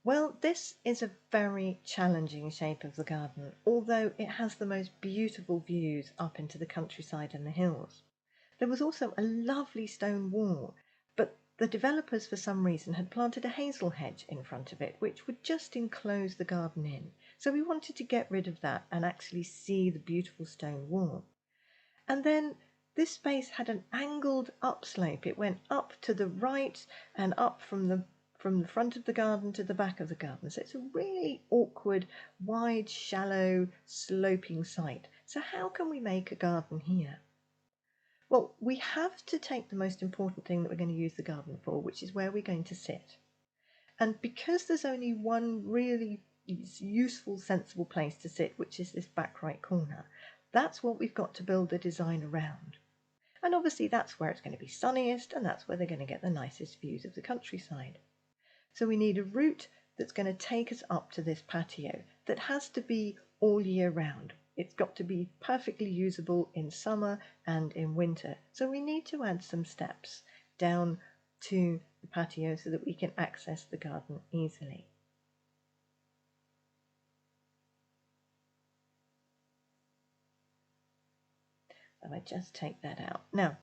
Well, this is a very challenging shape of the garden, although it has the most beautiful views up into the countryside and the hills. There was also a lovely stone wall, but the developers for some reason had planted a hazel hedge in front of it, which would just enclose the garden in. So we wanted to get rid of that and actually see the beautiful stone wall. And then this space had an angled upslope. It went up to the right and up from the front of the garden to the back of the garden. So it's a really awkward, wide, shallow, sloping site. So how can we make a garden here? Well, we have to take the most important thing that we're going to use the garden for, which is where we're going to sit. And because there's only one really useful, sensible place to sit, which is this back right corner, that's what we've got to build the design around. And obviously that's where it's going to be sunniest, and that's where they're going to get the nicest views of the countryside. So we need a route that's going to take us up to this patio that has to be all year round. It's got to be perfectly usable in summer and in winter. So we need to add some steps down to the patio so that we can access the garden easily. So I just take that out. Now,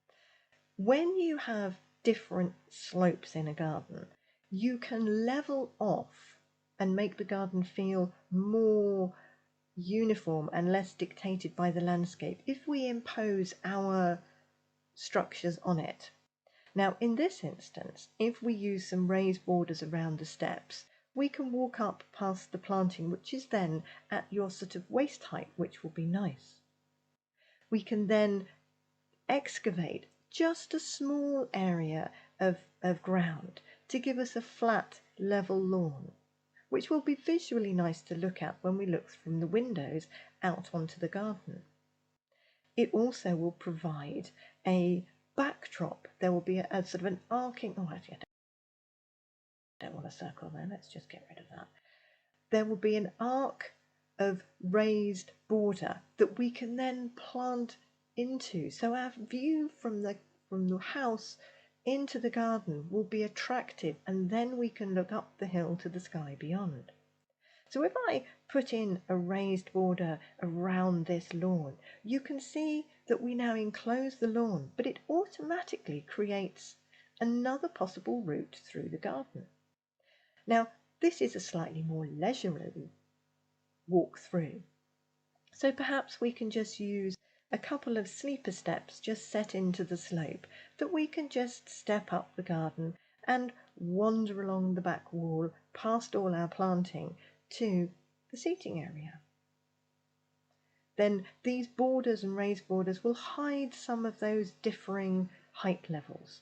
when you have different slopes in a garden, you can level off and make the garden feel more uniform and less dictated by the landscape if we impose our structures on it. Now, in this instance, if we use some raised borders around the steps, we can walk up past the planting, which is then at your sort of waist height, which will be nice. We can then excavate just a small area of ground to give us a flat, level lawn, which will be visually nice to look at when we look from the windows out onto the garden. It also will provide a backdrop. There will be a sort of an arcing, actually I don't want a circle there, let's just get rid of that. There will be an arc of raised border that we can then plant into, so our view from the house into the garden will be attractive, and then we can look up the hill to the sky beyond. So if I put in a raised border around this lawn, you can see that we now enclose the lawn, but it automatically creates another possible route through the garden. Now, this is a slightly more leisurely walk through. So perhaps we can just use a couple of sleeper steps just set into the slope that we can just step up the garden and wander along the back wall past all our planting to the seating area. Then these borders and raised borders will hide some of those differing height levels.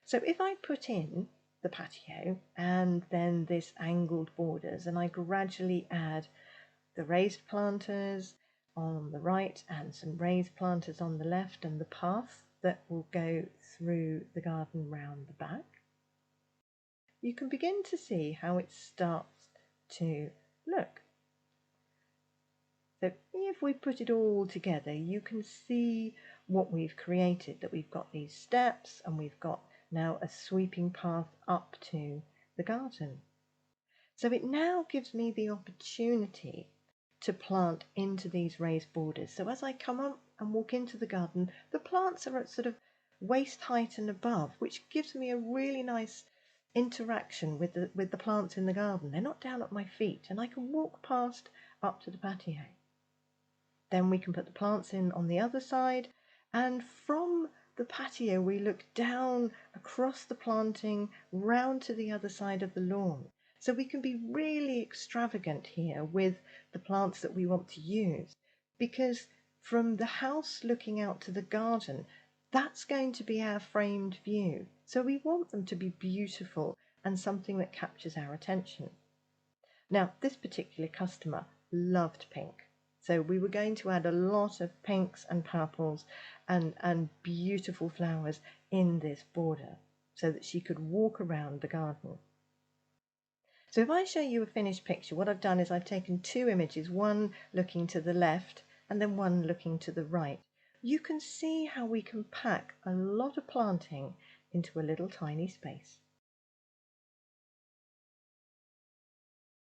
So if I put in the patio and then this angled borders, and I gradually add the raised planters on the right and some raised planters on the left, and the path that will go through the garden round the back, you can begin to see how it starts to look. So if we put it all together, you can see what we've created, that we've got these steps and we've got now a sweeping path up to the garden. So it now gives me the opportunity to plant into these raised borders. So as I come up and walk into the garden, the plants are at sort of waist height and above, which gives me a really nice interaction with the plants in the garden. They're not down at my feet, and I can walk past up to the patio. Then we can put the plants in on the other side, and from the patio we look down across the planting round to the other side of the lawn. So we can be really extravagant here with the plants that we want to use, because from the house looking out to the garden, that's going to be our framed view. So we want them to be beautiful and something that captures our attention. Now, this particular customer loved pink. So we were going to add a lot of pinks and purples and beautiful flowers in this border so that she could walk around the garden. So if I show you a finished picture, what I've done is I've taken two images, one looking to the left and then one looking to the right. You can see how we can pack a lot of planting into a little tiny space.